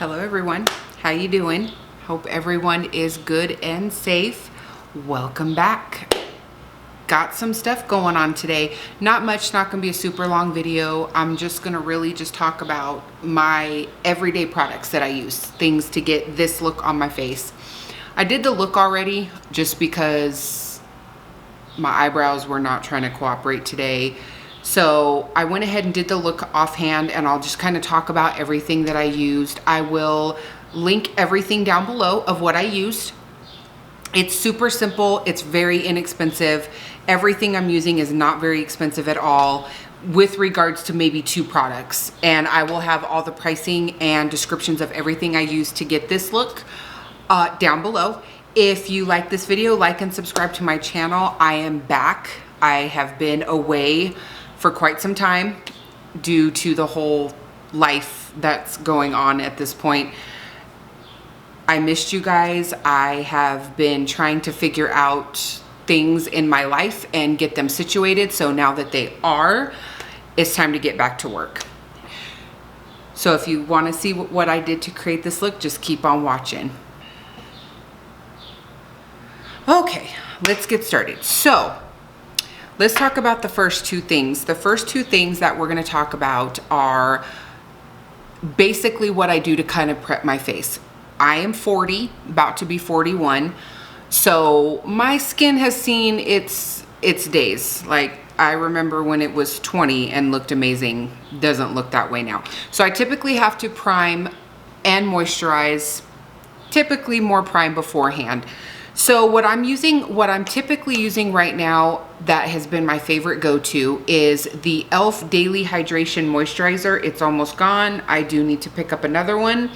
Hello everyone, how you doing? Hope everyone is good and safe. Welcome back. Got some stuff going on today. Not much, not gonna be a super long video. I'm just gonna really just talk about my everyday products that I use, things to get this look on my face. I did the look already just because my eyebrows were not trying to cooperate today. So I went ahead and did the look offhand, and I'll just kind of talk about everything that I used. I will link everything down below of what I used. It's super simple. It's very inexpensive. Everything I'm using is not very expensive at all with regards to maybe 2 products. And I will have all the pricing and descriptions of everything I use to get this look down below. If you like this video, like and subscribe to my channel. I am back. I have been away for quite some time due to the whole life that's going on at this point. I missed you guys. I have been trying to figure out things in my life and get them situated. So now that they are, it's time to get back to work. So if you want to see what I did to create this look, just keep on watching. Okay, let's get started. So let's talk about the first 2 things. The first 2 things that we're going to talk about are basically what I do to kind of prep my face. I am 40, about to be 41. So my skin has seen its days. Like, I remember when it was 20 and looked amazing. Doesn't look that way now. So I typically have to prime and moisturize, typically more prime beforehand. So what I'm typically using right now that has been my favorite go-to is the e.l.f. Daily Hydration Moisturizer. It's almost gone. I do need to pick up another one.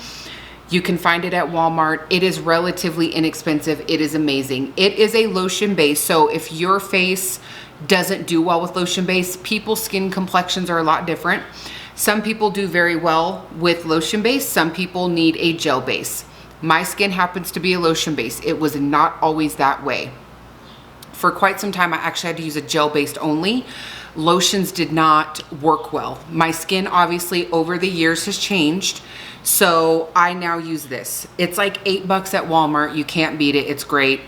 You can find it at Walmart. It is relatively inexpensive. It is amazing. It is a lotion base. So if your face doesn't do well with lotion base, people's skin complexions are a lot different. Some people do very well with lotion base. Some people need a gel base. My skin happens to be a lotion base. It was not always that way. For quite some time, I actually had to use a gel based only. Lotions did not work well. My skin obviously over the years has changed. So I now use this. It's like $8 at Walmart. You can't beat it. It's great.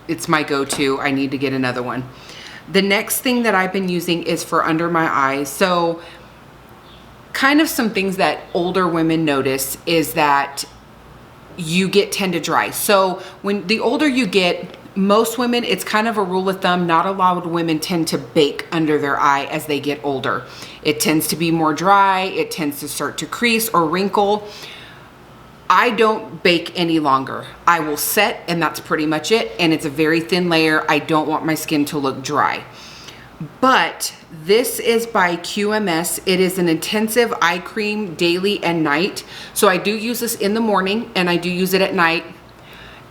It's my go-to. I need to get another one. The next thing that I've been using is for under my eyes. So kind of some things that older women notice is that you tend to dry. So when the older you get, most women, it's kind of a rule of thumb, not a lot of women tend to bake under their eye as they get older. It tends to be more dry. It tends to start to crease or wrinkle. I don't bake any longer. I will set, and that's pretty much it. And it's a very thin layer. I don't want my skin to look dry. But this is by QMS. It is an intensive eye cream daily and night. So I do use this in the morning and I do use it at night.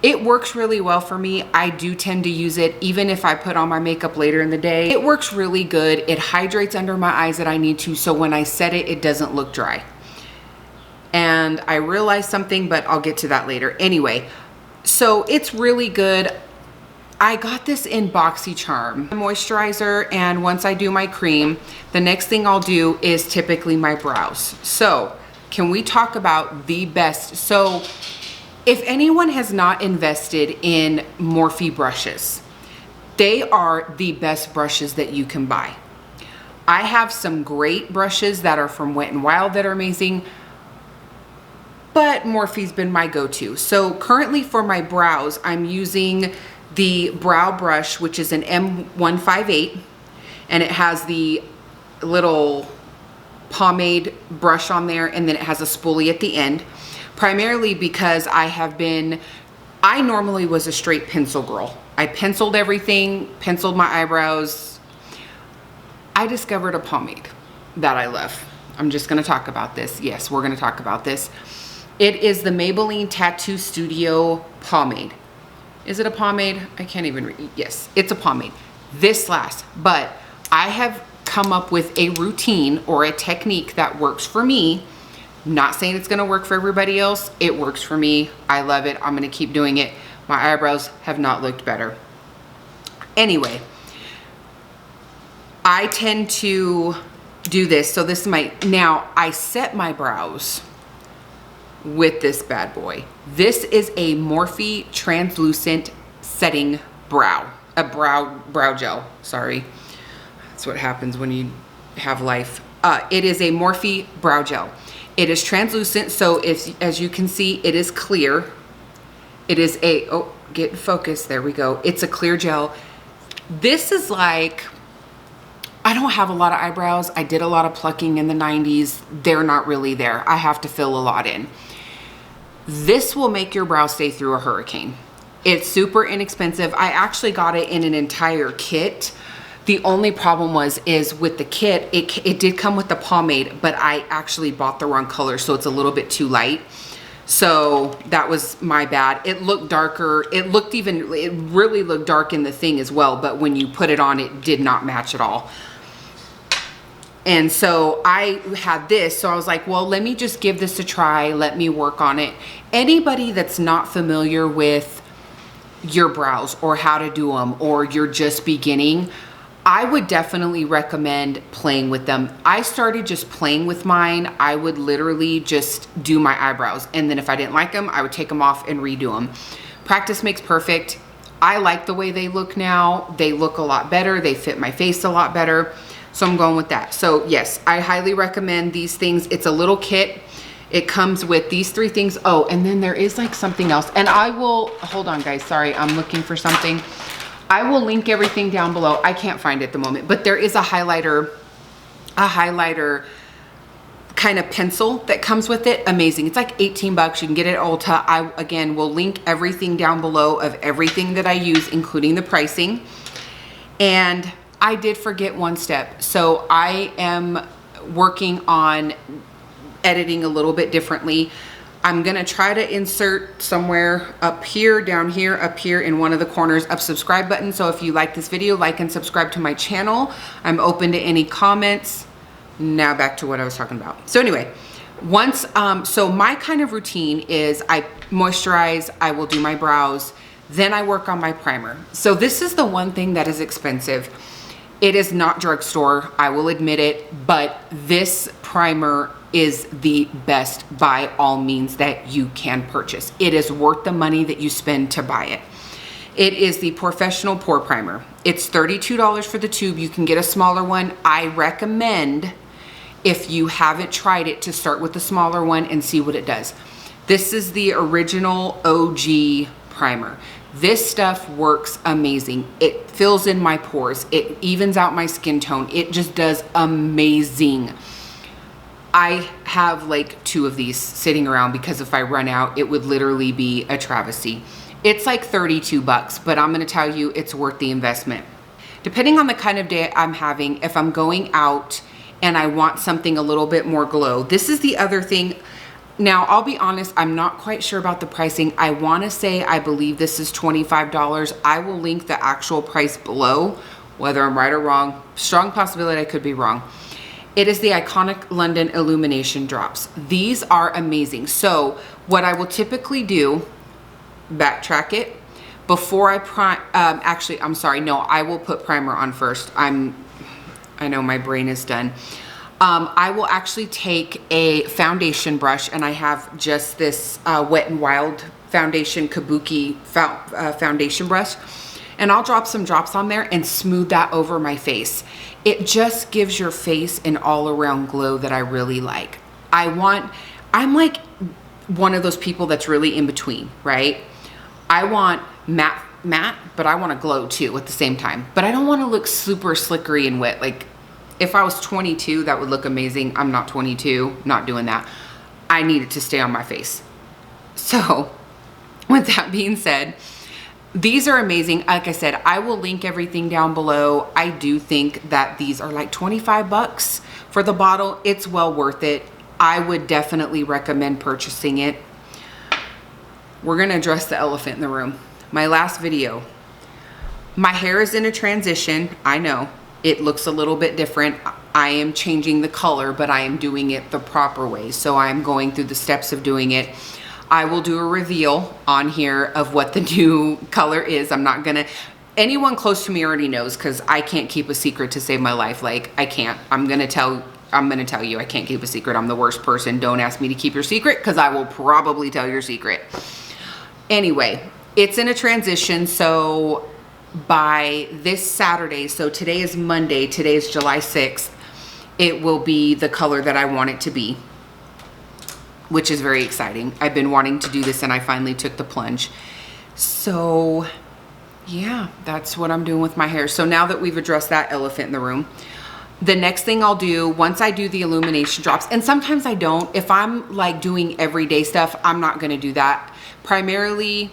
It works really well for me. I do tend to use it even if I put on my makeup later in the day. It works really good. It hydrates under my eyes that I need to, so when I set it, it doesn't look dry. And I realized something, but I'll get to that later. Anyway, so it's really good. I got this in BoxyCharm moisturizer, and once I do my cream, the next thing I'll do is typically my brows. So can we talk about the best? So if anyone has not invested in Morphe brushes, they are the best brushes that you can buy. I have some great brushes that are from Wet n Wild that are amazing, but Morphe's been my go-to. So currently for my brows, I'm using the brow brush, which is an M158, and it has the little pomade brush on there, and then it has a spoolie at the end, primarily because I normally was a straight pencil girl. I penciled everything, penciled my eyebrows. I discovered a pomade that I love. I'm just gonna talk about this. Yes, we're gonna talk about this. It is the Maybelline Tattoo Studio pomade. Is it a pomade? I can't even read. Yes, it's a pomade. This lasts, but I have come up with a routine or a technique that works for me. Not saying it's gonna work for everybody else. It works for me. I love it. I'm gonna keep doing it. My eyebrows have not looked better. Anyway, I tend to do this. So this is now I set my brows with this bad boy. This is a Morphe translucent setting brow gel. Sorry, that's what happens when you have life. It is a Morphe brow gel. It is translucent, so as you can see, it is clear. It is a, oh, get focused, there we go. It's a clear gel. This is like, I don't have a lot of eyebrows. I did a lot of plucking in the 90s. They're not really there. I have to fill a lot in. This will make your brow stay through a hurricane. It's super inexpensive. I actually got it in an entire kit. The only problem is with the kit, it did come with the pomade, but I actually bought the wrong color, so it's a little bit too light. So that was my bad. It looked darker. It really looked dark in the thing as well, but when you put it on, it did not match at all. And so I had this, so I was like, well, let me just give this a try. Let me work on it. Anybody that's not familiar with your brows or how to do them, or you're just beginning, I would definitely recommend playing with them. I started just playing with mine. I would literally just do my eyebrows, and then if I didn't like them, I would take them off and redo them. Practice makes perfect. I like the way they look now. They look a lot better. They fit my face a lot better. So I'm going with that. So yes, I highly recommend these things. It's a little kit. It comes with these 3 things. Oh, and then there is like something else. And I will, hold on guys, sorry, I'm looking for something. I will link everything down below. I can't find it at the moment, but there is a highlighter kind of pencil that comes with it. Amazing. It's like 18 bucks. You can get it at Ulta. I, again, will link everything down below of everything that I use, including the pricing. And I did forget one step. So I am working on editing a little bit differently. I'm gonna try to insert somewhere up here, down here, up here in one of the corners a subscribe button. So if you like this video, like and subscribe to my channel. I'm open to any comments. Now back to what I was talking about. So anyway, once, so my kind of routine is I moisturize, I will do my brows, then I work on my primer. So this is the one thing that is expensive. It is not drugstore, I will admit it, but this primer is the best by all means that you can purchase. It is worth the money that you spend to buy it. It is the PoreFessional Pore Primer. It's $32 for the tube. You can get a smaller one. I recommend, if you haven't tried it, to start with the smaller one and see what it does. This is the original OG primer. This stuff works amazing. It fills in my pores. It evens out my skin tone. It just does amazing. I have like 2 of these sitting around because if I run out, it would literally be a travesty. It's like 32 bucks, but I'm gonna tell you, it's worth the investment. Depending on the kind of day I'm having, if I'm going out and I want something a little bit more glow, this is the other thing. Now, I'll be honest, I'm not quite sure about the pricing. I wanna say, I believe this is $25. I will link the actual price below, whether I'm right or wrong. Strong possibility I could be wrong. It is the iconic London Illumination drops. These are amazing. what I will typically do, backtrack it, before I prime, actually, I'm sorry, no, I will put primer on first. I know my brain is done. I will actually take a foundation brush, and I have just this Wet n Wild foundation Kabuki foundation brush, and I'll drop some drops on there and smooth that over my face. It just gives your face an all-around glow that I really like. I'm like one of those people that's really in between, right? I want matte, but I want to glow too at the same time. But I don't want to look super slickery and wet. Like if I was 22, that would look amazing. I'm not 22, not doing that. I need it to stay on my face. So with that being said, these are amazing. Like I said, I will link everything down below. I do think that these are like 25 bucks for the bottle. It's well worth it. I would definitely recommend purchasing it. We're gonna address the elephant in the room. My last video, my hair is in a transition. I know it looks a little bit different. I am changing the color, but I am doing it the proper way. So I'm going through the steps of doing it. I will do a reveal on here of what the new color is. I'm not gonna, anyone close to me already knows because I can't keep a secret to save my life. Like I can't. I'm gonna tell I'm gonna tell you, I can't keep a secret. I'm the worst person. Don't ask me to keep your secret because I will probably tell your secret. Anyway, it's in a transition. So by this Saturday, so today is Monday, today is July 6th, it will be the color that I want it to be, which is very exciting. I've been wanting to do this and I finally took the plunge. So yeah, that's what I'm doing with my hair. So now that we've addressed that elephant in the room, the next thing I'll do, once I do the illumination drops, and sometimes I don't, if I'm like doing everyday stuff, I'm not gonna do that. Primarily,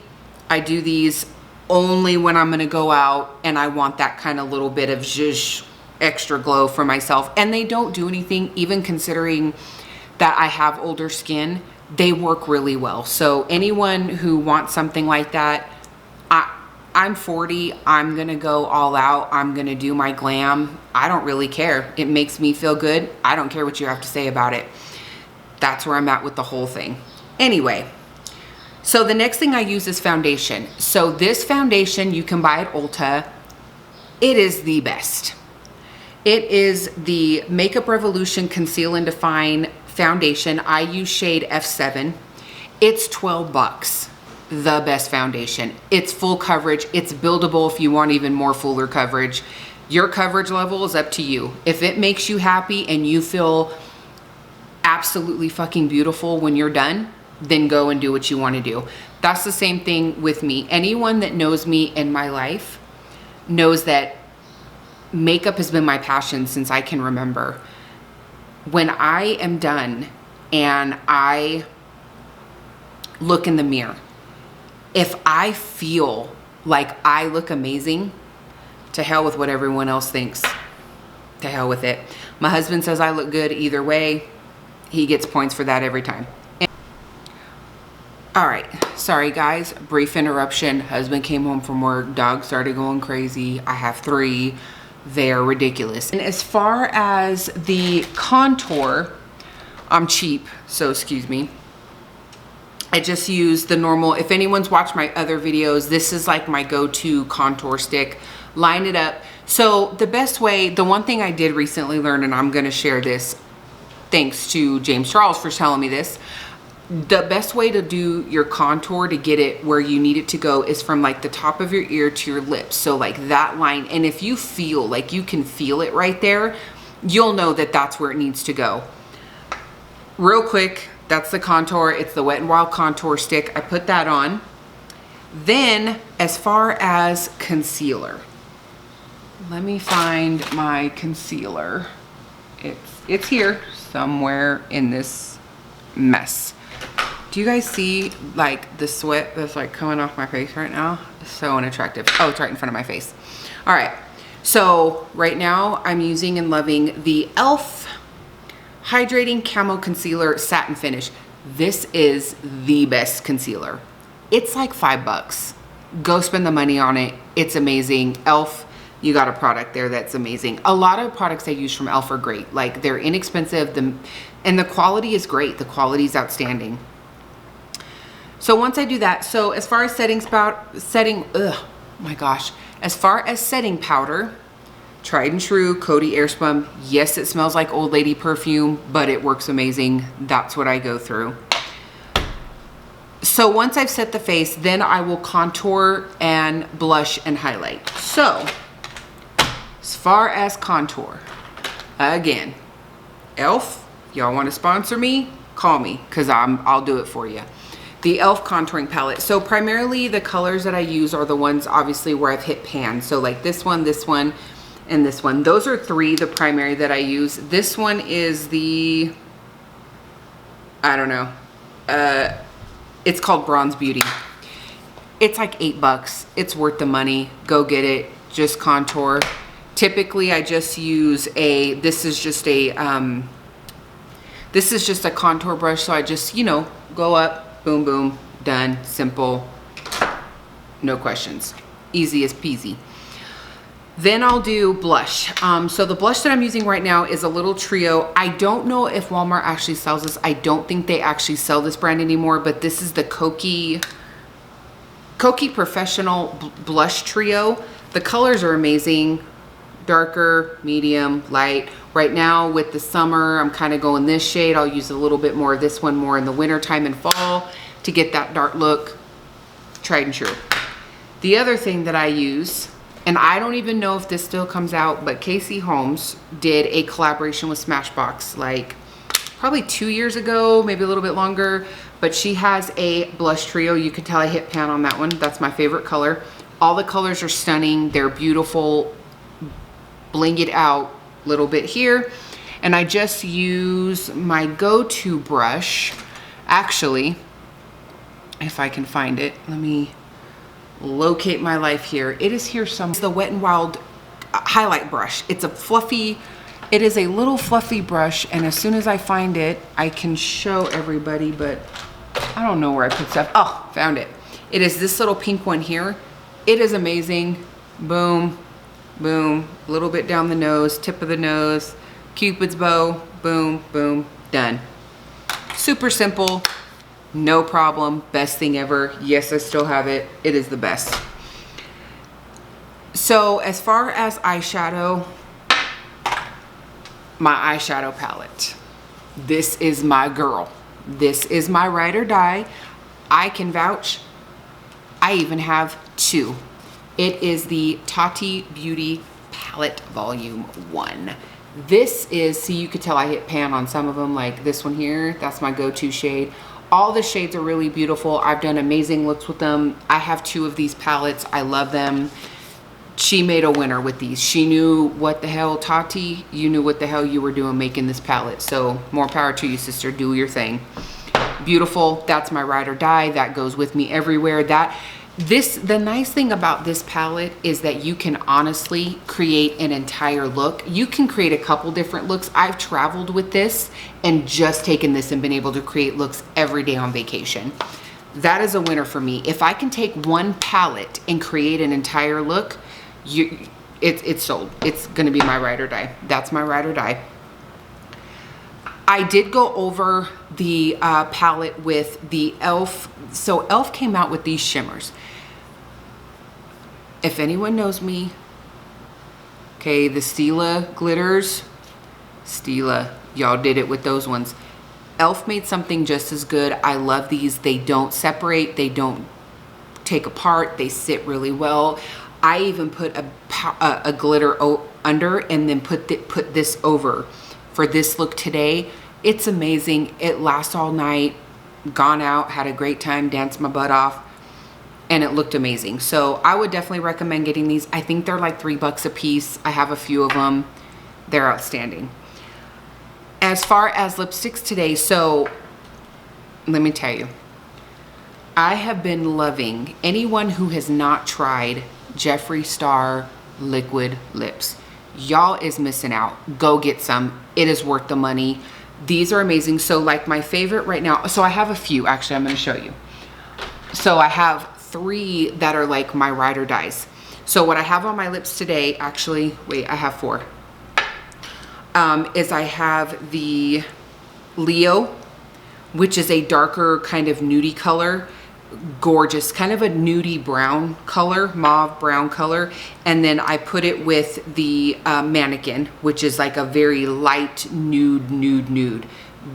I do these only when I'm gonna go out and I want that kind of little bit of zhuzh extra glow for myself. And they don't do anything, even considering that I have older skin, they work really well. So anyone who wants something like that, I'm 40, I'm gonna go all out, I'm gonna do my glam. I don't really care. It makes me feel good. I don't care what you have to say about it. That's where I'm at with the whole thing. Anyway, so the next thing I use is foundation. So this foundation you can buy at Ulta. It is the best. It is the Makeup Revolution Conceal and Define foundation. I use shade F7. It's 12 bucks. The best foundation. It's full coverage. It's buildable if you want even more fuller coverage. Your coverage level is up to you. If it makes you happy and you feel absolutely fucking beautiful when you're done, then go and do what you want to do. That's the same thing with me. Anyone that knows me in my life knows that makeup has been my passion since I can remember. When I am done and I look in the mirror, if I feel like I look amazing, to hell with what everyone else thinks. To hell with it. My husband says I look good either way. He gets points for that every time. All right, sorry guys, brief interruption. Husband came home from work, dog started going crazy. I have 3, they're ridiculous. And as far as the contour, I'm cheap, so excuse me. I just use the normal, if anyone's watched my other videos, this is like my go-to contour stick. Line it up. So the best way, the one thing I did recently learn, and I'm gonna share this thanks to James Charles for telling me this, the best way to do your contour to get it where you need it to go is from like the top of your ear to your lips. So like that line, and if you feel like you can feel it right there, you'll know that that's where it needs to go. Real quick, that's the contour. It's the Wet n Wild contour stick. I put that on. Then as far as concealer, let me find my concealer. It's here somewhere in this mess. Do you guys see like the sweat that's like coming off my face right now? It's so unattractive. Oh, it's right in front of my face. All right, so right now I'm using and loving the e.l.f. Hydrating Camo Concealer Satin Finish. This is the best concealer. It's like $5. Go spend the money on it. It's amazing. e.l.f., you got a product there that's amazing. A lot of products I use from e.l.f. are great. Like they're inexpensive, and the quality is great. The quality is outstanding. So once I do that, so as far as as far as setting powder, tried and true, Codi airspun. Yes, it smells like old lady perfume, but it works amazing. That's what I go through. So once I've set the face, then I will contour and blush and highlight. So as far as contour, again, e.l.f., y'all want to sponsor me? Call me, because I'll do it for you. The e.l.f. contouring palette. So primarily the colors that I use are the ones obviously where I've hit pan. So like this one, and this one. Those are 3, the primary that I use. This one is the, I don't know, it's called Bronze Beauty. It's like $8. It's worth the money. Go get it. Just contour. Typically I just use this is just a contour brush. So I just, you know, go up, boom, boom, done, simple, no questions. Easy as peasy. Then I'll do blush. So the blush that I'm using right now is a little trio. I don't know if Walmart actually sells this. I don't think they actually sell this brand anymore, but this is the Kokie Professional Blush Trio. The colors are amazing. darker, medium, light. Right now with the summer, I'm kind of going this shade. I'll use a little bit more of this one more in the winter time and fall to get that dark look. Tried and true. The other thing that I use, and I don't even know if this still comes out, but Casey Holmes did a collaboration with Smashbox like probably 2 years ago, maybe a little bit longer, but she has a blush trio. You can tell I hit pan on that one. That's my favorite color. All the colors are stunning. They're beautiful. Bling it out a little bit here. And I just use my go-to brush. Actually, if I can find it, let me locate my life here. It is here somewhere. It's the Wet n Wild highlight brush. It's a fluffy, it is a little fluffy brush, and as soon as I find it, I can show everybody, but I don't know where I put stuff. Oh, found it. It is this little pink one here. It is amazing. Boom, boom, a little bit down the nose, tip of the nose, Cupid's bow, boom, boom, done. Super simple. No problem. Best thing ever. Yes, I still have it. It is the best. So as far as eyeshadow, my eyeshadow palette. This is my girl. This is my ride or die. I can vouch. I even have two. It is the Tati Beauty Palette Volume 1. This is, see, you could tell I hit pan on some of them, like this one here. That's my go-to shade. All the shades are really beautiful. I've done amazing looks with them. I have two of these palettes. I love them. She made a winner with these. She knew what the hell, Tati, you knew what the hell you were doing making this palette. So more power to you, sister. Do your thing. Beautiful. That's my ride or die. That goes with me everywhere. The nice thing about this palette is that you can honestly create an entire look. You can create a couple different looks. I've traveled with this and just taken this and been able to create looks every day on vacation. That is a winner for me. If I can take one palette and create an entire look, it's sold. It's gonna be my ride or die. That's my ride or die. I did go over the palette with the e.l.f. So e.l.f. came out with these shimmers. If anyone knows me, okay, the Stila glitters, Stila, y'all did it with those ones. e.l.f. made something just as good. I love these. They don't separate. They don't take apart. They sit really well. I even put a glitter under and then put this over for this look today. It's amazing. It lasts all night. Gone out, had a great time, danced my butt off, and it looked amazing. So I would definitely recommend getting these. I think they're like $3 a piece. I have a few of them. They're outstanding. As far as lipsticks today, so let me tell you, I have been loving anyone who has not tried Jeffery Star liquid lips. Y'all is missing out. Go get some. It is worth the money. These are amazing. So like my favorite right now, so I have a few, actually I'm going to show you. So I have 3 that are like my ride or dies. So what I have on my lips today, actually, wait, I have 4. Is I have the Leo, which is a darker kind of nudie color. Gorgeous, kind of a nudie brown color, mauve brown color. And then I put it with the Mannequin, which is like a very light nude.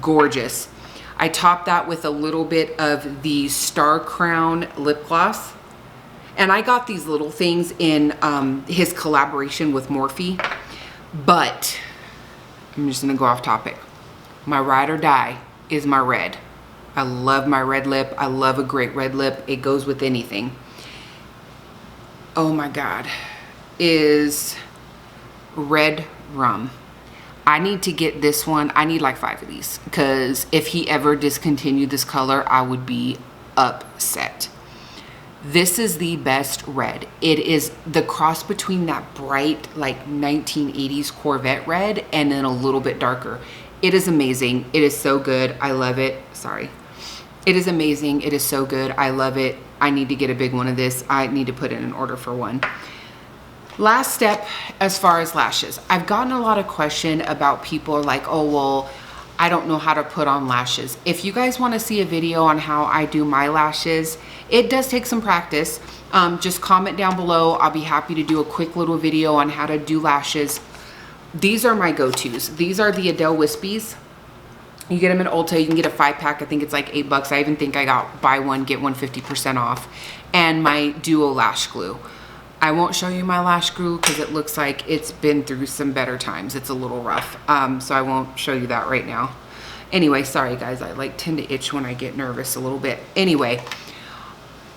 Gorgeous. I topped that with a little bit of the Star Crown lip gloss. And I got these little things in his collaboration with Morphe. But I'm just gonna go off topic. My ride or die is my red. I love my red lip. I love a great red lip. It goes with anything. Oh my God, is Red Rum. I need to get this one. I need like 5 of these because if he ever discontinued this color, I would be upset. This is the best red. It is the cross between that bright like 1980s Corvette red and then a little bit darker. It is amazing. It is so good. I love it. Sorry. It is amazing. It is so good. I love it. I need to get a big one of this. I need to put in an order for one. Last step as far as lashes. I've gotten a lot of question about people are like, oh, well, I don't know how to put on lashes. If you guys want to see a video on how I do my lashes, it does take some practice. Just comment down below. I'll be happy to do a quick little video on how to do lashes. These are my go-tos. These are the Ardell Wispies. You get them in Ulta. You can get a 5-pack. I think it's like $8. I even think I got buy one, get one 50% off. And my Duo Lash Glue. I won't show you my lash glue because it looks like it's been through some better times. It's a little rough. So I won't show you that right now. Anyway, sorry guys. I like tend to itch when I get nervous a little bit. Anyway,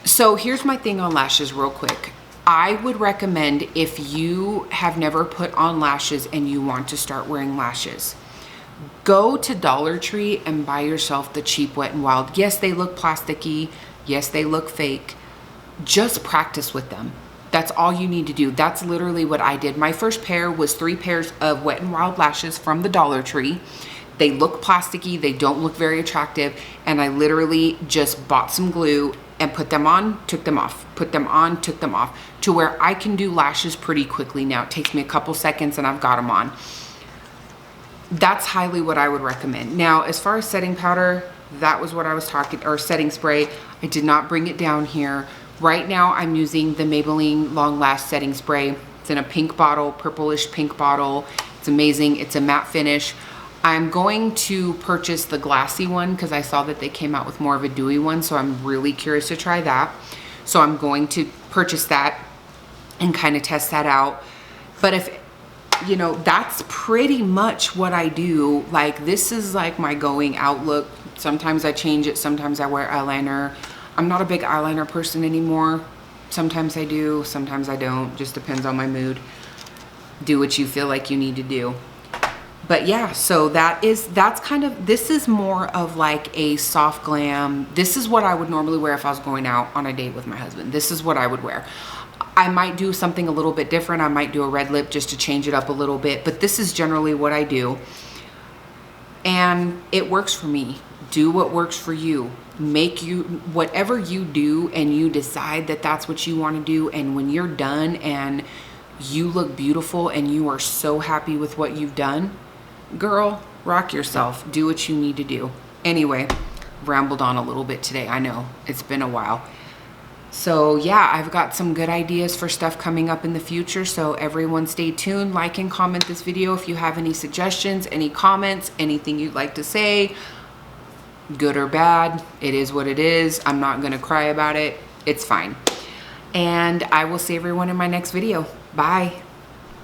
so here's my thing on lashes real quick. I would recommend, if you have never put on lashes and you want to start wearing lashes, go to Dollar Tree and buy yourself the cheap Wet n Wild. Yes, they look plasticky. Yes, they look fake. Just practice with them. That's all you need to do. That's literally what I did. My first pair was 3 pairs of Wet n Wild lashes from the Dollar Tree. They look plasticky. They don't look very attractive. And I literally just bought some glue and put them on, took them off, put them on, took them off, to where I can do lashes pretty quickly now. It takes me a couple seconds and I've got them on. That's highly what I would recommend. Now, as far as setting powder, that was what I was talking, or setting spray. I did not bring it down here. Right now, I'm using the Maybelline Long Last Setting Spray. It's in a pink bottle, purplish pink bottle. It's amazing. It's a matte finish. I'm going to purchase the glassy one because I saw that they came out with more of a dewy one, so I'm really curious to try that. So I'm going to purchase that and kind of test that out. But if, you know, that's pretty much what I do. Like, this is like my going out look. Sometimes I change it. Sometimes I wear eyeliner. I'm not a big eyeliner person anymore. Sometimes I do, sometimes I don't. Just depends on my mood. Do what you feel like you need to do. But yeah, so that's kind of, this is more of like a soft glam. This is what I would normally wear if I was going out on a date with my husband. This is what I would wear. I might do something a little bit different. I might do a red lip just to change it up a little bit, but this is generally what I do. And it works for me. Do what works for you. Make you, whatever you do and you decide that that's what you want to do, and when you're done and you look beautiful and you are so happy with what you've done, girl, rock yourself. Do what you need to do. Anyway, rambled on a little bit today. I know, it's been a while. So yeah, I've got some good ideas for stuff coming up in the future, so everyone stay tuned. Like and comment this video if you have any suggestions, any comments, anything you'd like to say. Good or bad, it is what it is. I'm not gonna cry about it. It's fine. And I will see everyone in my next video. Bye.